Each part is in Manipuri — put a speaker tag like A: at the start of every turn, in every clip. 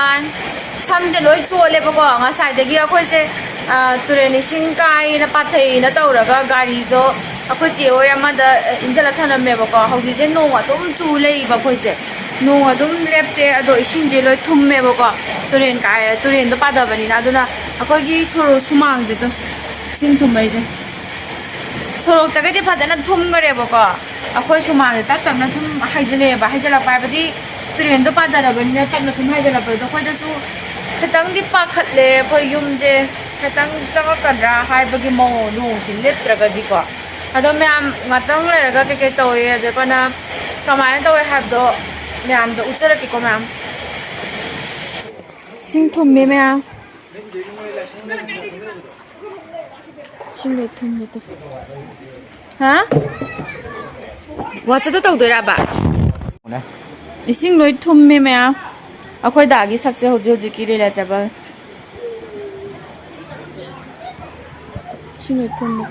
A: ꯍꯧꯖꯤꯛꯀꯥꯟ ꯁꯝꯁꯦ ꯂꯣꯏ ꯆꯣꯠꯂꯦꯕꯀꯣ ꯉꯁꯥꯏꯗꯒꯤ ꯑꯩꯈꯣꯏꯁꯦ ꯇꯨꯔꯦꯟ ꯏꯁꯤꯡ ꯀꯥꯏꯅ ꯄꯥꯊꯩꯅ ꯇꯧꯔꯒ ꯒꯥꯔꯤꯗꯣ ꯑꯩꯈꯣꯏ ꯆꯦ ꯍꯣꯏ ꯑꯃꯗ ꯏꯟꯖꯜꯂ ꯊꯅꯝꯃꯦꯕꯀꯣ ꯍꯧꯖꯤꯛꯁꯦ ꯅꯣꯡ ꯑꯗꯨꯝ ꯆꯨ ꯂꯩꯕ ꯑꯩꯈꯣꯏꯁꯦ ꯅꯣꯡ ꯑꯗꯨꯝ ꯂꯦꯞꯇꯦ ꯑꯗꯣ ꯏꯁꯤꯡꯁꯦ ꯂꯣꯏ ꯊꯨꯝꯃꯦꯕꯀꯣ ꯇꯨꯔꯦꯟꯗꯣ ꯄꯥꯊꯕꯅꯤꯅ ꯑꯗꯨꯅ ꯑꯩꯈꯣꯏꯒꯤ ꯁꯨꯃꯥꯡꯁꯦ ꯑꯗꯨꯝ ꯏꯁꯤꯡ ꯊꯨꯝꯕꯩꯁꯦ ꯁꯣꯔꯣꯛꯇꯒꯗꯤ ꯐꯖꯅ ꯊꯨꯝꯈꯔꯦꯕꯀꯣ ꯑꯩꯈꯣꯏ ꯁꯨꯃꯥꯡꯁꯦ ꯇꯞ ꯇꯞꯅ ꯁꯨꯝ ꯍꯩꯖꯤꯜꯂꯛꯑꯦꯕ ꯍꯩꯖꯤꯜꯂꯛꯄ ꯍꯥꯏꯕꯗꯤ ꯇꯨꯔꯦꯟꯗꯣ ꯄꯥꯊꯔꯕꯅꯤꯅ ꯇꯞꯅ ꯁꯨꯝ ꯍꯩꯖꯤꯜꯂꯛꯄꯗꯣ ꯑꯩꯈꯣꯏꯗꯁꯨ ꯈꯤꯇꯪꯗꯤ ꯄꯥꯈꯠꯂꯦ ꯑꯩꯈꯣꯏ ꯌꯨꯝꯁꯦ ꯈꯤꯇꯪ ꯆꯪꯉꯛꯀꯗ꯭ꯔꯥ ꯍꯥꯏꯕꯒꯤ ꯃꯑꯣꯡ ꯅꯣꯡꯁꯤ ꯂꯦꯞꯇ꯭ꯔꯒꯗꯤꯀꯣ ꯑꯗꯣ ꯃꯌꯥꯝ ꯉꯥꯛꯇꯪ ꯂꯩꯔꯒ ꯀꯩꯀꯩ ꯇꯧꯋꯦ ꯑꯗꯨꯒꯅ ꯀꯃꯥꯏꯅ ꯇꯧꯋꯦ ꯍꯥꯏꯕꯗꯣ ꯃꯌꯥꯝꯗꯣ ꯎꯠꯆꯔꯛꯀꯦꯀꯣ ꯃꯌꯥꯝ ꯏꯁꯤꯡ ꯊꯨꯝꯃꯦ ꯃꯌꯥꯝ ꯏꯁꯤꯡ ꯊꯨꯝꯃꯦ ꯍꯥ ꯋꯥꯆꯞꯇ ꯇꯧꯗꯣꯏꯔꯕ ꯏꯁꯤꯡ ꯂꯣꯏ ꯊꯨꯝꯃꯦ ꯃꯌꯥꯝ ꯑꯩꯈꯣꯏ ꯗꯥꯒꯤ ꯁꯛꯁꯦ ꯍꯧꯖꯤꯛ ꯍꯧꯖꯤꯛꯀꯤ ꯔꯤꯂꯦꯇꯦꯕꯜ ꯏꯁꯤꯡ ꯂꯣꯏ ꯊꯨꯝꯃꯦ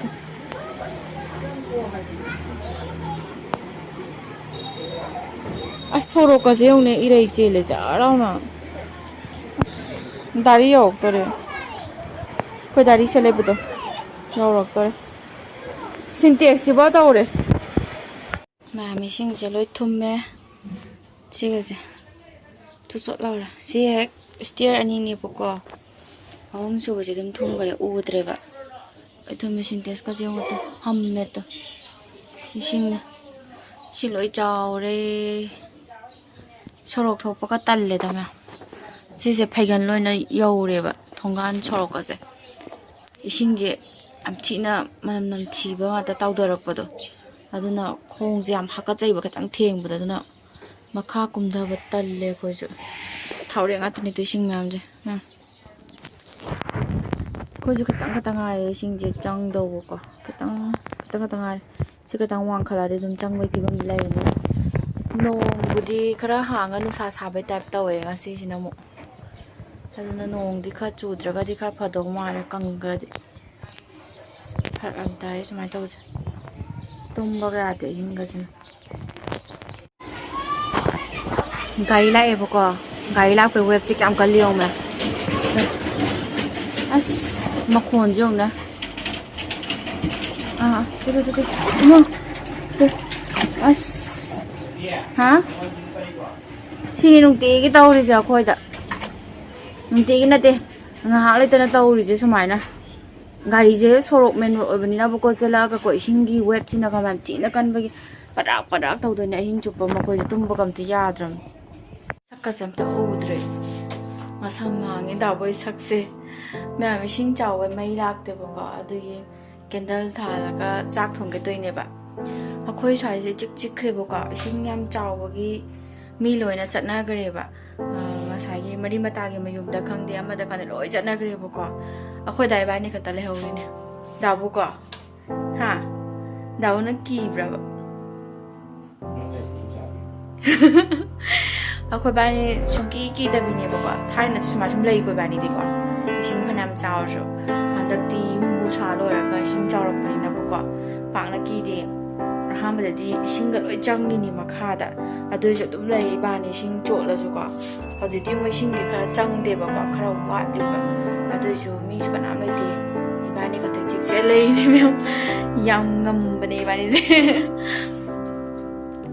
A: ꯑꯁ ꯁꯣꯔꯣꯛꯀꯁꯦ ꯌꯦꯡꯉꯨꯅꯦ ꯏꯔꯩ ꯆꯦꯜꯂꯦ ꯖꯔ ꯂꯥꯎꯅ ꯗꯥꯔꯤ ꯌꯧꯔꯛꯇꯣꯔꯦ ꯑꯩꯈꯣꯏ ꯗꯥꯔꯤ ꯁꯦꯠ ꯂꯩꯕꯗꯣ ꯌꯧꯔꯛꯇꯣꯔꯦ ꯁꯤꯟꯇꯦꯛꯁꯁꯤꯐꯥꯎ ꯇꯧꯔꯦ ꯃꯌꯥꯝ ꯏꯁꯤꯡꯁꯦ ꯂꯣꯏ ꯊꯨꯝꯃꯦ ꯁꯤꯒꯁꯦ ꯆꯣꯠ ꯂꯥꯎꯔꯦ ꯁꯤ ꯍꯦꯛ ꯏꯁꯇꯤꯌꯔ ꯑꯅꯤꯅꯦꯕꯀꯣ ꯑꯍꯨꯝ ꯁꯨꯕꯁꯦ ꯑꯗꯨꯝ ꯊꯨꯝꯈꯔꯦ ꯎꯗ꯭ꯔꯦꯕ ꯂꯣꯏ ꯊꯨꯝꯃꯦ ꯁꯤꯟꯇꯦꯛꯁꯀꯁꯦ ꯌꯦꯡꯉꯣ ꯍꯝꯃꯦꯇꯣ ꯏꯁꯤꯡꯅ ꯏꯁꯤꯡ ꯂꯣꯏ ꯆꯥꯎꯔꯦ ꯁꯣꯔꯣꯛ ꯊꯣꯛꯄꯒ ꯇꯜꯂꯦꯗ ꯃꯌꯥꯝ ꯁꯤꯁꯦ ꯐꯩꯒꯟ ꯂꯣꯏꯅ ꯌꯧꯔꯦꯕ ꯊꯣꯡꯒꯥꯟ ꯁꯣꯔꯣꯛꯀꯁꯦ ꯏꯁꯤꯡꯁꯦ ꯌꯥꯝ ꯊꯤꯅ ꯃꯅꯝ ꯅꯝꯊꯤꯕ ꯉꯥꯛꯇ ꯇꯥꯎꯊꯔꯛꯄꯗꯣ ꯑꯗꯨꯅ ꯈꯣꯡꯁꯦ ꯌꯥꯝ ꯍꯥꯀꯠꯆꯩꯕ ꯈꯤꯇꯪ ꯊꯦꯡꯕꯗ ꯑꯗꯨꯅ ꯃꯈꯥ ꯀꯨꯝꯊꯕ ꯇꯜꯂꯦ ꯑꯩꯈꯣꯏꯁꯨ ꯊꯥꯎꯔꯦꯛ ꯉꯥꯛꯇꯅꯤ ꯏꯁꯤꯡ ꯃꯌꯥꯝꯁꯦ ꯑꯩꯈꯣꯏꯁꯨ ꯈꯤꯇꯪ ꯉꯥꯏꯔꯦ ꯏꯁꯤꯡꯁꯦ ꯆꯪꯗꯧꯕꯀꯣ ꯈꯤꯇꯪ ꯉꯥꯏꯔꯦ ꯁꯤ ꯈꯤꯇꯪ ꯋꯥꯡꯈꯠꯂꯛꯑꯗꯤ ꯑꯗꯨꯝ ꯆꯪꯕꯒꯤ ꯐꯤꯕꯝꯗ ꯂꯩꯔꯅꯤ ꯅꯣꯡꯕꯨꯗꯤ ꯈꯔ ꯍꯥꯡꯉ ꯅꯨꯡꯁꯥ ꯁꯥꯕꯩ ꯇꯥꯏꯞ ꯇꯧꯋꯦ ꯉꯁꯤꯁꯤꯅ ꯑꯃꯨꯛ ꯑꯗꯨꯅ ꯅꯣꯡꯗꯤ ꯈꯔ ꯆꯨꯗ꯭ꯔꯒꯗꯤ ꯈꯔ ꯐꯗꯧ ꯃꯥꯜꯂꯦ ꯀꯪꯈ꯭ꯔꯗꯤ ꯐꯔꯛ ꯌꯥꯝ ꯇꯥꯏ ꯁꯨꯃꯥꯏꯅ ꯇꯧꯕꯁꯦ ꯇꯨꯝꯕꯒ ꯌꯥꯗꯦ ꯑꯍꯤꯡꯒꯁꯤꯅ ꯒꯥꯔꯤ ꯂꯥꯛꯑꯦꯕꯀꯣ ꯒꯥꯔꯤ ꯂꯥꯛꯄꯩ ꯋꯦꯞꯁꯦ ꯀꯌꯥꯝ ꯀꯜꯂꯤ ꯌꯦꯡꯉꯨꯅꯦ ꯑꯁ ꯃꯈꯣꯟꯁꯦ ꯌꯦꯡꯉꯨꯅꯦ ꯑꯁ ꯍꯥ ꯁꯤꯅꯤ ꯅꯨꯡꯇꯤꯒꯤ ꯇꯧꯔꯤꯁꯦ ꯑꯩꯈꯣꯏꯗ ꯅꯨꯡꯇꯤꯒꯤ ꯅꯠꯇꯦ ꯉꯥꯏꯍꯥꯛ ꯂꯩꯇꯅ ꯇꯧꯔꯤꯁꯦ ꯁꯨꯃꯥꯏꯅ ꯒꯥꯔꯤꯁꯦ ꯁꯣꯔꯣꯛ ꯃꯦꯟ ꯔꯣꯗ ꯑꯣꯏꯕꯅꯤꯅꯕꯀꯣ ꯆꯦꯜꯂꯛꯑꯒꯀꯣ ꯏꯁꯤꯡꯒꯤ ꯋꯦꯞꯁꯤꯅꯒ ꯌꯥꯝ ꯊꯤꯅ ꯀꯟꯕꯒꯤ ꯄꯗꯥꯛ ꯇꯧꯗꯣꯏꯅꯦ ꯑꯍꯤꯡ ꯆꯨꯞꯄ ꯃꯈꯣꯏꯁꯦ ꯇꯨꯝꯕꯒ ꯑꯝꯇ ꯌꯥꯗ꯭ꯔꯕꯅꯤ ꯁꯛꯀꯁꯦ ꯑꯝꯇ ꯎꯗ꯭ꯔꯦ ꯃꯁꯝ ꯉꯥꯡꯉꯦ ꯗꯥꯕꯣꯏ ꯁꯛꯁꯦ ꯃꯌꯥꯝ ꯏꯁꯤꯡ ꯆꯥꯎꯕ ꯃꯩ ꯂꯥꯛꯇꯦꯕꯀꯣ ꯑꯗꯨꯒꯤ ꯀꯦꯟꯗꯜ ꯊꯥꯜꯂꯒ ꯆꯥꯛ ꯊꯣꯡꯒꯗꯣꯏꯅꯦꯕ ꯑꯩꯈꯣꯏ ꯁ꯭ꯋꯥꯏꯁꯦ ꯆꯤꯛꯈ꯭ꯔꯦꯕꯀꯣ ꯏꯁꯤꯡ ꯌꯥꯝ ꯆꯥꯎꯕꯒꯤ ꯃꯤ ꯂꯣꯏꯅ ꯆꯠꯅꯈ꯭ꯔꯦꯕ ꯉꯁꯥꯏꯒꯤ ꯃꯔꯤ ꯃꯇꯥꯒꯤ ꯃꯌꯨꯝꯗ ꯈꯪꯗꯦ ꯑꯃꯗ ꯈꯪꯗꯦ ꯂꯣꯏ ꯆꯠꯅꯈ꯭ꯔꯦꯕꯀꯣ ꯑꯩꯈꯣꯏ ꯗꯥ ꯏꯕꯥꯅꯤ ꯈꯛꯇ ꯂꯩꯍꯧꯔꯤꯅꯦ ꯗꯥꯕꯨꯀꯣ ꯍꯥ ꯗꯥꯕꯨꯅ ꯀꯤꯕ꯭ꯔꯕ ꯑꯩꯈꯣꯏ ꯕꯥꯅꯤ ꯁꯨꯡꯀꯤ ꯀꯤꯗꯕꯤꯅꯦꯕꯀꯣ ꯊꯥꯏꯅꯁꯨ ꯁꯨꯃꯥꯏꯅ ꯁꯨꯝ ꯂꯩ ꯑꯩꯈꯣꯏ ꯕꯥꯅꯤꯗꯤꯀꯣ ꯏꯁꯤꯡ ꯐꯅꯌꯥꯝ ꯆꯥꯎꯔꯁꯨ ꯍꯟꯗꯛꯇꯤ ꯌꯨꯝꯕꯨ ꯁꯥ ꯂꯣꯏꯔꯒ ꯏꯁꯤꯡ ꯆꯥꯎꯔꯛꯄꯅꯤꯅꯀꯣ ꯄꯥꯛꯅ ꯀꯤꯗꯦ ꯑꯍꯥꯟꯕꯗꯗꯤ ꯏꯁꯤꯡꯒ ꯂꯣꯏ ꯆꯪꯉꯤꯅꯤ ꯃꯈꯥꯗ ꯑꯗꯨꯏꯁꯨ ꯑꯗꯨꯝ ꯂꯩ ꯏꯕꯥꯅꯤ ꯏꯁꯤꯡ ꯆꯣꯠꯂꯁꯨꯀꯣ ꯍꯧꯖꯤꯛꯇꯤ ꯃꯣꯏ ꯏꯁꯤꯡꯗꯤ ꯈꯔ ꯆꯪꯗꯦꯕꯀꯣꯈꯔ ꯋꯥꯠꯂꯤꯕ ꯑꯗꯨꯏꯁꯨ ꯃꯤꯁꯨ ꯀꯅꯥꯝ ꯂꯩꯇꯦ ꯏꯕꯥꯅꯤ ꯈꯛꯇ ꯆꯤꯛꯆꯦ ꯂꯩꯔꯤꯅꯦ ꯃꯌꯥꯝ ꯌꯥꯝ ꯉꯝꯕꯅꯦ ꯏꯕꯥꯅꯤꯁꯦ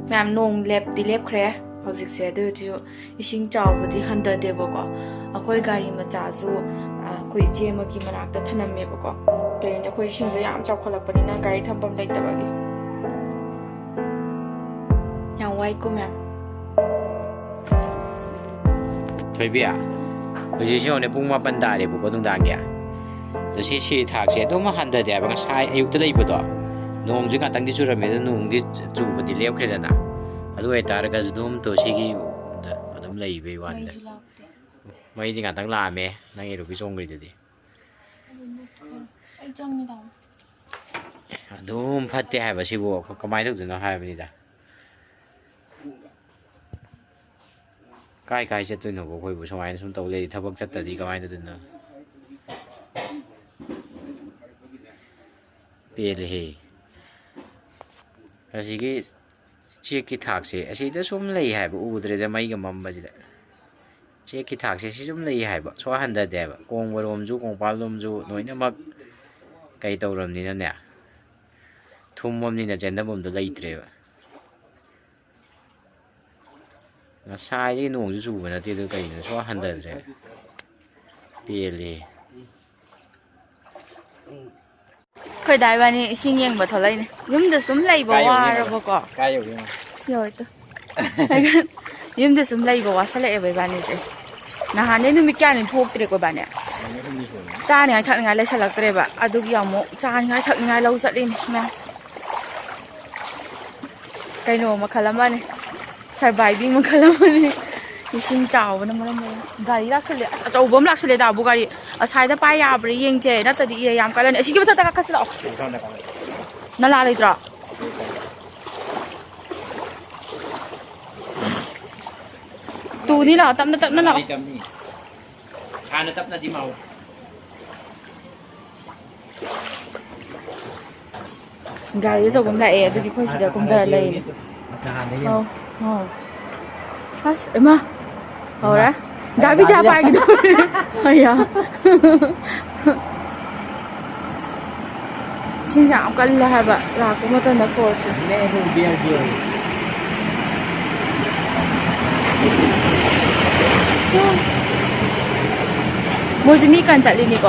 A: ꯃꯌꯥꯝ ꯅꯣꯡ ꯂꯦꯞꯇꯤ ꯂꯦꯞꯈ꯭ꯔꯦ ꯍꯧꯖꯤꯛꯁꯦ ꯑꯗꯨꯏꯁꯨ ꯏꯁꯤꯡ ꯆꯥꯎꯕꯗꯤ ꯍꯟꯊꯗꯦꯕꯀꯣ ꯑꯩꯈꯣꯏ ꯒꯥꯔꯤ ꯃꯆꯥꯁꯨ ꯑꯩꯈꯣꯏ ꯏꯆꯦ ꯑꯃꯒꯤ ꯃꯅꯥꯛꯇ ꯊꯅꯝꯃꯦꯕꯀꯣ ꯀꯩꯅꯣ ꯑꯩꯈꯣꯏ ꯏꯁꯤꯡꯗꯣ ꯌꯥꯝ ꯆꯥꯎꯈꯠꯂꯛꯄꯅꯤꯅ ꯒꯥꯔꯤ ꯊꯝꯐꯝ ꯂꯩꯇꯕꯒꯤ ꯌꯥꯝ ꯋꯥꯏꯀꯣ ꯃꯌꯥꯝ
B: ꯊꯣꯏꯕꯤ ꯍꯧꯖꯤꯛꯁꯤ ꯌꯦꯡꯉꯨꯅꯦ ꯄꯨꯡ 8 ꯇꯥꯔꯦꯕꯀꯣ ꯅꯨꯡꯗꯥꯡꯒꯤ ꯑꯗꯣ ꯁꯤ ꯊꯥꯛꯁꯦ ꯑꯗꯨꯝ ꯍꯟꯊꯗꯦ ꯍꯥꯏꯕ ꯉꯁꯥꯏ ꯑꯌꯨꯛꯇ ꯂꯩꯕꯗꯣ ꯅꯣꯡꯁꯦ ꯉꯥꯛꯇꯪꯗꯤ ꯆꯨꯔꯝꯃꯦ ꯑꯗꯣ ꯅꯣꯡꯗꯤ ꯆꯨꯕꯗꯤ ꯂꯦꯞꯈ꯭ꯔꯦꯗꯅ ꯑꯗꯨ ꯑꯣꯏꯇꯥꯔꯒꯁꯨ ꯑꯗꯨꯝ ꯁꯤꯒꯤ ꯑꯗꯨꯝ ꯂꯩꯕꯩ ꯋꯥꯅꯤꯗ ꯃꯩꯗꯤ ꯉꯥꯛꯇꯪ ꯂꯥꯛꯑꯝꯃꯦ ꯅꯪ ꯑꯦꯔꯣꯕꯤ ꯆꯣꯡꯈ꯭ꯔꯤꯗꯨꯗꯤ
A: ꯑꯩ ꯆꯪꯉꯦ
B: ꯑꯗꯨꯝ ꯐꯠꯇꯦ ꯍꯥꯏꯕ ꯁꯤꯕꯨ ꯀꯃꯥꯏꯅ ꯇꯧꯗꯣꯏꯅꯣ ꯍꯥꯏꯕꯅꯤꯗ ꯀꯥꯏ ꯆꯠꯇꯣꯏꯅꯣꯕ ꯑꯩꯈꯣꯏꯕꯨ ꯁꯨꯃꯥꯏꯅ ꯁꯨꯝ ꯇꯧ ꯂꯩꯔꯤ ꯊꯕꯛ ꯆꯠꯇ꯭ꯔꯗꯤ ꯀꯃꯥꯏꯅ ꯇꯧꯗꯣꯏꯅꯣ ꯄꯦꯜꯂꯦꯍꯦ ꯑꯁꯤꯒꯤ ꯆꯦꯛꯀꯤ ꯊꯥꯛꯁꯦ ꯑꯁꯤꯗ ꯁꯨꯝ ꯂꯩ ꯍꯥꯏꯕ ꯎꯗ꯭ꯔꯦꯗ ꯃꯩꯒ ꯃꯝꯕꯁꯤꯗ ꯆꯦꯛꯀꯤ ꯊꯥꯛꯁꯦ ꯁꯤ ꯁꯨꯝ ꯂꯩ ꯍꯥꯏꯕ ꯁꯨꯡ ꯍꯟꯊꯗꯦꯕ ꯀꯣꯡꯕꯔꯣꯝꯁꯨ ꯀꯣꯡꯄꯥꯜꯂꯣꯝꯁꯨ ꯂꯣꯏꯅꯃꯛ ꯀꯩ ꯇꯧꯔꯕꯅꯤꯅꯅꯦ ꯊꯨꯝꯃꯕꯅꯤꯅ ꯆꯦꯟꯗꯐꯝꯗꯣ ꯂꯩꯇ꯭ꯔꯦꯕ ꯉꯁꯥꯏꯗꯒꯤ ꯅꯣꯡꯁꯨ ꯆꯨꯕ ꯅꯠꯇꯦ ꯑꯗꯨ ꯀꯩꯅꯣ ꯁꯨꯡ ꯍꯟꯊꯗ꯭ꯔꯦ ꯄꯦꯜꯂꯦ
A: ꯑꯩꯈꯣꯏ ꯗꯥ ꯏꯕꯥꯅꯤ ꯏꯁꯤꯡ ꯌꯦꯡꯕ ꯊꯣꯛꯂꯛꯏꯅꯦ ꯌꯨꯝꯗ ꯁꯨꯝ ꯂꯩꯕ ꯋꯥꯔꯕꯀꯣ
B: ꯀꯥꯏ ꯌꯧꯒꯦ
A: ꯁꯤ ꯍꯣꯏꯇꯣ ꯌꯨꯝꯗ ꯁꯨꯝ ꯂꯩꯕ ꯋꯥꯁꯜꯂꯛꯑꯦꯕ ꯏꯕꯥꯅꯤꯁꯦ ꯅꯍꯥꯟꯗꯩ ꯅꯨꯃꯤꯠ ꯀꯌꯥꯅꯤ ꯊꯣꯛꯇ꯭ꯔꯦꯀꯣ ꯏꯕꯥꯅꯤ ꯆꯥꯅꯤꯉꯥꯏ ꯊꯛꯅꯤꯡꯉꯥꯏ ꯂꯩꯁꯜꯂꯛꯇ꯭ꯔꯦꯕ ꯑꯗꯨꯒꯤ ꯑꯃꯨꯛ ꯆꯥꯅꯤꯉꯥꯏ ꯊꯛꯅꯤꯡꯉꯥꯏ ꯂꯧ ꯆꯠꯂꯤꯅꯤ ꯃꯌꯥꯝ ꯀꯩꯅꯣ ꯃꯈꯜ ꯑꯃꯅꯤ ꯁꯔꯕꯥꯏꯚꯤꯡ ꯃꯈꯜ ꯑꯃꯅꯤ ꯏꯁꯤꯡ ꯆꯥꯎꯕꯅ ꯃꯔꯝ ꯑꯣꯏꯔꯒ ꯒꯥꯔꯤ ꯂꯥꯛꯁꯜꯂꯦ ꯑꯁ ꯑꯆꯧꯕ ꯑꯃ ꯂꯥꯛꯁꯜꯂꯦ ꯗꯥꯕꯨ ꯒꯥꯔꯤ ꯑꯁꯥꯏꯗ ꯄꯥꯏ ꯌꯥꯕ꯭ꯔꯥ ꯌꯦꯡꯁꯦ ꯅꯠꯇ꯭ꯔꯗꯤ ꯏꯔꯩ ꯌꯥꯝ ꯀꯜꯂꯅꯤ ꯑꯁꯤꯒꯤ ꯃꯊꯛꯇ ꯀꯥꯈꯠꯁꯤ ꯂꯥꯛꯑꯣ ꯅꯂꯥ ꯂꯩꯇ꯭ꯔꯣ ꯇꯨꯅꯤ ꯂꯥꯛꯑꯣ ꯇꯞꯅ ꯇꯞꯅ ꯂꯥꯛꯑꯣ
B: ꯍꯥꯟꯅ ꯇꯞꯅꯗꯤ ꯃꯥꯎ
A: ꯒꯥꯔꯤ ꯑꯆꯧꯕ ꯑꯃ ꯂꯥꯛꯑꯦ ꯑꯗꯨꯒꯤ ꯑꯩꯈꯣꯏ ꯁꯤꯗ ꯀꯨꯝꯊꯔ ꯂꯩꯔꯤꯅꯦ ꯑꯧ ꯑꯧ ꯑꯁ ꯏꯃꯥ ꯍꯧꯔꯦ ꯗꯥꯕꯤꯗ꯭ꯌꯥ ꯄꯥꯏꯒꯤꯗꯧꯔꯦ ꯑꯌꯥ ꯏꯁꯤꯡ ꯌꯥꯝ ꯀꯜꯂꯦ ꯍꯥꯏꯕ ꯂꯥꯛꯄ ꯃꯇꯝꯗ ꯐꯣꯔꯁꯦ ꯃꯣꯏꯁꯨ ꯃꯤ ꯀꯟ ꯆꯠꯂꯤꯅꯤꯀꯣ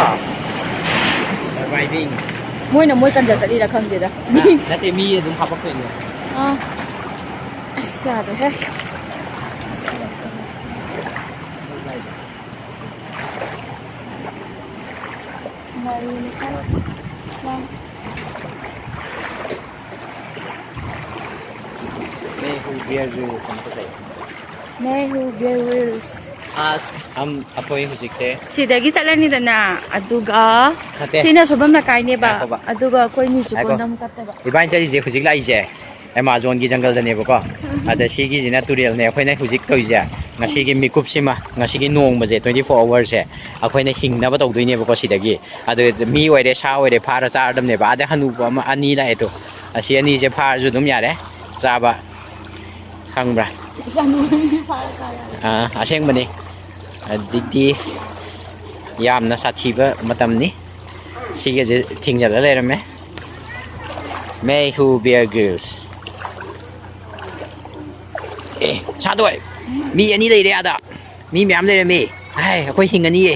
B: ꯁꯔꯕꯥꯏꯚꯤꯡ
A: ꯃꯣꯏꯅ ꯃꯣꯏ ꯀꯟꯖ ꯆꯠꯂꯤꯔꯥ ꯈꯪꯗꯦꯗ ꯃꯤ
B: ꯅꯠꯇꯦ ꯃꯤ ꯑꯗꯨꯝ ꯍꯥꯄꯛꯇꯣꯏꯅꯦ
A: ꯑꯁ ꯌꯥꯗ꯭ꯔꯦꯍꯦ
B: ꯑꯩꯈꯣꯏ ꯍꯧꯖꯤꯛꯁꯦ
A: ꯁꯤꯗꯒꯤ ꯆꯠꯂꯅꯤꯗꯅ ꯑꯗꯨꯒ
B: ꯅꯠꯇꯦ
A: ꯁꯤꯅ ꯁꯣꯏꯕꯝ ꯂꯩꯀꯥꯏꯅꯦꯕ
B: ꯉꯥꯏꯈꯣꯕ
A: ꯑꯗꯨꯒ ꯑꯩꯈꯣꯏ
B: ꯉꯥꯏꯈꯣ
A: ꯅꯤꯆꯨꯀꯨꯟꯗ ꯑꯃꯨꯛ ꯆꯠꯇꯣꯏꯕ
B: ꯏꯕꯥꯅꯤ ꯆꯠꯂꯤꯁꯦ ꯍꯧꯖꯤꯛ ꯂꯥꯛꯏꯁꯦ ꯑꯦꯃꯥꯖꯣꯟꯒꯤ ꯖꯪꯒꯜꯗꯅꯦꯕꯀꯣ ꯑꯗ ꯁꯤꯒꯤꯁꯤꯅ ꯇꯨꯔꯦꯜꯅꯦ ꯑꯩꯈꯣꯏꯅ ꯍꯧꯖꯤꯛ ꯇꯧꯔꯤꯁꯦ ꯉꯁꯤꯒꯤ ꯃꯤꯀꯨꯞꯁꯤꯃ ꯉꯁꯤꯒꯤ ꯅꯣꯡꯃꯁꯦ 24 ꯑꯋꯥꯔꯁꯦ ꯑꯩꯈꯣꯏꯅ ꯍꯤꯡꯅꯕ ꯇꯧꯗꯣꯏꯅꯦꯕꯀꯣ ꯁꯤꯗꯒꯤ ꯑꯗꯨ ꯃꯤ ꯑꯣꯏꯔꯦ ꯁꯥ ꯑꯣꯏꯔꯦ ꯐꯥꯔ ꯆꯥꯔꯗꯕꯅꯦꯕ ꯑꯗꯩ ꯍꯅꯨꯕ ꯑꯃ ꯑꯅꯤ ꯂꯥꯛꯑꯦꯗꯣ ꯑꯁꯤ ꯑꯅꯤꯁꯦ ꯐꯥꯔꯁꯨ ꯑꯗꯨꯝ ꯌꯥꯔꯦ ꯆꯥꯕ ꯈꯪꯕ꯭ꯔꯥ ꯑꯁꯦꯡꯕꯅꯤ ꯑꯗꯒꯤ ꯌꯥꯝꯅ ꯁꯥꯊꯤꯕ ꯃꯇꯝꯅꯤ ꯁꯤꯒꯁꯦ ꯊꯤꯡꯖꯤꯜꯂ ꯂꯩꯔꯝꯃꯦ ꯃꯦ ꯍꯨ ꯕꯤꯌꯔ ꯒ꯭ꯔꯤꯜꯁ ꯑꯦ ꯁꯥꯟꯇꯣꯏ ꯃꯤ ꯑꯅꯤ ꯂꯩꯔꯦ ꯑꯗ ꯃꯤ ꯃꯌꯥꯝ ꯂꯩꯔꯝꯃꯦ ꯍꯥꯏ ꯑꯩꯈꯣꯏ ꯍꯤꯡꯉꯅꯤꯌꯦ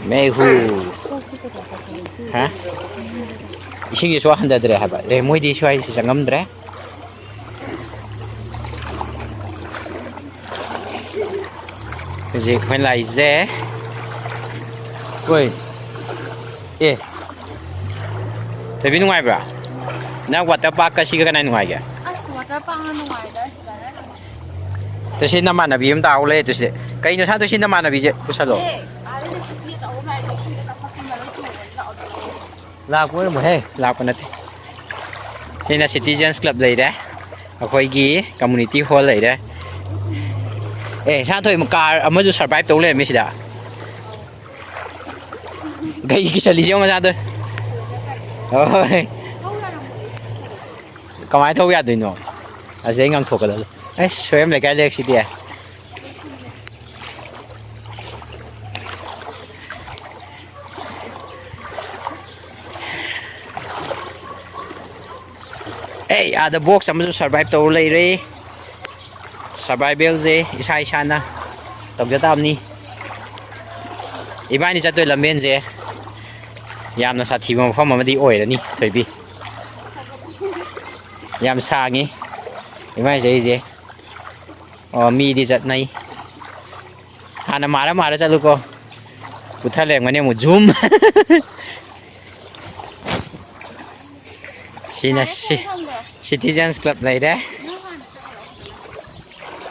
B: ꯃꯦꯍꯨ ꯍꯥ ꯏꯁꯤꯡꯁꯦ ꯁꯨꯡ ꯍꯟꯊꯗ꯭ꯔꯦ ꯍꯥꯏꯕ ꯃꯣꯏꯗꯤ ꯁ꯭ꯋꯥꯏꯁꯤ ꯆꯪꯉꯝꯗ꯭ꯔꯦ ꯍꯧꯖꯤꯛ ꯑꯩꯈꯣꯏꯅ ꯂꯥꯛꯏꯁꯦ ꯍꯣꯏ ꯑꯦ ꯊꯣꯏꯕꯤ ꯅꯨꯡꯉꯥꯏꯕ꯭ꯔꯥ ꯅꯪ ꯋꯥꯇꯔ ꯄꯥꯔꯛꯀ ꯁꯤꯒ ꯀꯅꯥ ꯅꯨꯡꯉꯥꯏꯒꯦ
A: ꯑꯁ ꯋꯥꯇꯔ ꯄꯥꯔꯛꯅ ꯅꯨꯡꯉꯥꯏꯗ ꯁꯤꯗꯅ
B: ꯇꯁꯤ ꯅꯃꯥꯟꯅꯕꯤ ꯑꯃ ꯇꯥꯍꯧ ꯂꯩ ꯇꯨꯁꯦ ꯀꯩꯅꯣ ꯁꯥꯟꯇꯣꯏ ꯁꯤ ꯅꯃꯥꯟꯅꯕꯤꯁꯦ ꯄꯨꯁꯜꯂꯣ ꯂꯥꯛꯄ ꯑꯣꯏꯔꯝꯃꯣꯏꯍꯦ ꯂꯥꯛꯄ ꯅꯠꯇꯦ ꯁꯤꯅ ꯁꯤꯇꯤꯖꯦꯟꯁ ꯀ꯭ꯂꯕ ꯂꯩꯔꯦ ꯑꯩꯈꯣꯏꯒꯤ ꯀꯝꯃꯨꯅꯤꯇꯤ ꯍꯣꯜ ꯂꯩꯔꯦ ꯑꯦ ꯁꯥꯟꯊꯣꯏ ꯀꯥꯔ ꯑꯃꯁꯨ ꯁꯔꯕꯥꯏꯚ ꯇꯧ ꯂꯩꯔꯝꯃꯤ ꯁꯤꯗ ꯒꯩꯒꯤ ꯆꯠꯂꯤꯁꯦ ꯃꯆꯥꯗ ꯍꯣꯏ ꯀꯃꯥꯏꯅ ꯊꯧꯕ ꯌꯥꯗꯣꯏꯅꯣ ꯑꯁꯤ ꯑꯩ ꯉꯥꯡꯊꯣꯛꯀꯗꯕ ꯑꯁ ꯁꯣꯏꯔꯦꯝ ꯂꯩꯀꯥꯏ ꯂꯩꯔꯛꯁꯤꯗꯤ ꯑꯦ ꯑꯥꯗ ꯕꯣꯛꯁ ꯑꯃꯁꯨ ꯁꯔꯕꯥꯏꯚ ꯇꯧꯔ ꯂꯩꯔꯦ ꯁꯔꯕꯥꯏꯕꯦꯜꯁꯦ ꯏꯁꯥ ꯏꯁꯥꯅ ꯇꯧꯖ ꯇꯥꯕꯅꯤ ꯏꯕꯥꯅꯤ ꯆꯠꯇꯣꯏ ꯂꯝꯕꯦꯟꯁꯦ ꯌꯥꯝꯅ ꯁꯥꯊꯤꯕ ꯃꯐꯝ ꯑꯃꯗꯤ ꯑꯣꯏꯔꯅꯤ ꯊꯣꯏꯕꯤ ꯌꯥꯝ ꯁꯥꯡꯉꯤ ꯏꯃꯥꯏ ꯆꯠꯂꯤꯁꯦ ꯑꯣ ꯃꯤꯗꯤ ꯆꯠꯅꯩ ꯍꯥꯟꯅ ꯃꯥꯔ ꯆꯠꯂꯨꯀꯣ ꯄꯨꯊ ꯂꯩꯔꯝꯒꯅꯤ ꯑꯃꯨꯛ ꯖꯨꯝ ꯁꯤꯅ ꯁꯤꯇꯤꯖꯦꯟꯁ ꯀ꯭ꯂꯕ ꯂꯩꯔꯦ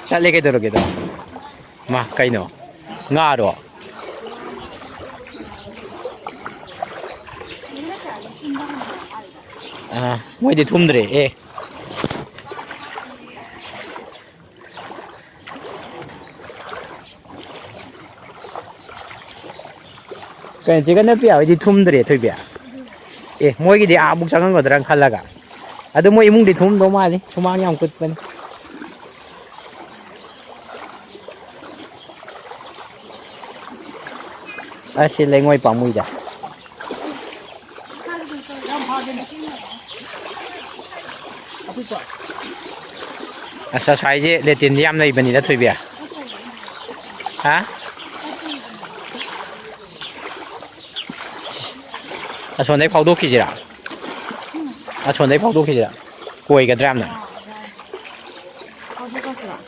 B: ꯆꯠꯂꯦ ꯀꯩꯗꯧꯔꯒꯦꯗ ꯃꯥ ꯀꯩꯅꯣ ꯉꯥꯔꯣ ꯃꯣꯏꯗꯤ ꯊꯨꯝꯗ꯭ꯔꯦ ꯑꯦ ꯀꯩꯅꯣ ꯆꯤꯛꯀꯟ ꯅꯥꯄꯤ ꯍꯣꯏꯗꯤ ꯊꯨꯝꯗ꯭ꯔꯦ ꯊꯣꯏꯕꯤ ꯑꯦ ꯃꯣꯏꯒꯤꯗꯤ ꯑꯥꯃꯨꯛ ꯆꯪꯉꯝꯒꯗ꯭ꯔꯥꯅ ꯈꯜꯂꯒ ꯑꯗꯨ ꯃꯣꯏ ꯏꯃꯨꯡꯗꯤ ꯊꯨꯝꯗꯧ ꯃꯥꯜꯂꯤ ꯁꯨꯃꯥꯡ ꯌꯥꯝ ꯀꯨꯠꯄꯅꯤ ꯑꯁꯤ ꯂꯩꯉꯣꯏ ꯄꯥꯝꯃꯨꯏꯗ ꯑꯁ ꯑꯁ꯭ꯋꯥꯏꯁꯦ ꯂꯦꯇꯤꯟꯗꯤ ꯌꯥꯝ ꯂꯩꯕꯅꯤꯗ ꯊꯣꯏꯕꯤ ꯍꯥ ꯑꯁꯣꯝꯗꯒꯤ ꯐꯥꯎꯗꯣꯛꯈꯤꯁꯤꯔꯥ ꯑꯁꯣꯝꯗꯒꯤ ꯐꯥꯎꯗꯣꯛꯈꯤꯁꯤꯔꯥ ꯀꯣꯏꯒꯗ꯭ꯔꯥ ꯌꯥꯝꯅ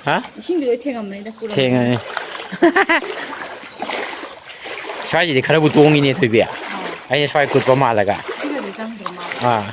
B: ꯍꯥ
A: ꯏꯁꯤꯡꯗꯤ ꯂꯣꯏ ꯊꯦꯡꯉꯝꯃꯅꯤꯗ
B: ꯊꯦꯡꯉꯅꯤ ꯁ꯭ꯋꯥꯏꯁꯤꯗꯤ ꯈꯔꯕꯨ ꯇꯣꯡꯉꯤꯅꯦ ꯊꯣꯏꯕꯤ ꯑꯩꯅ ꯁ꯭ꯋꯥꯏ ꯀꯨꯠꯄ ꯃꯥꯜꯂꯒ
A: ꯁꯤꯒꯗꯤ ꯆꯪꯗ꯭ꯔ ꯃꯥꯜꯂꯦ
B: ꯑꯥ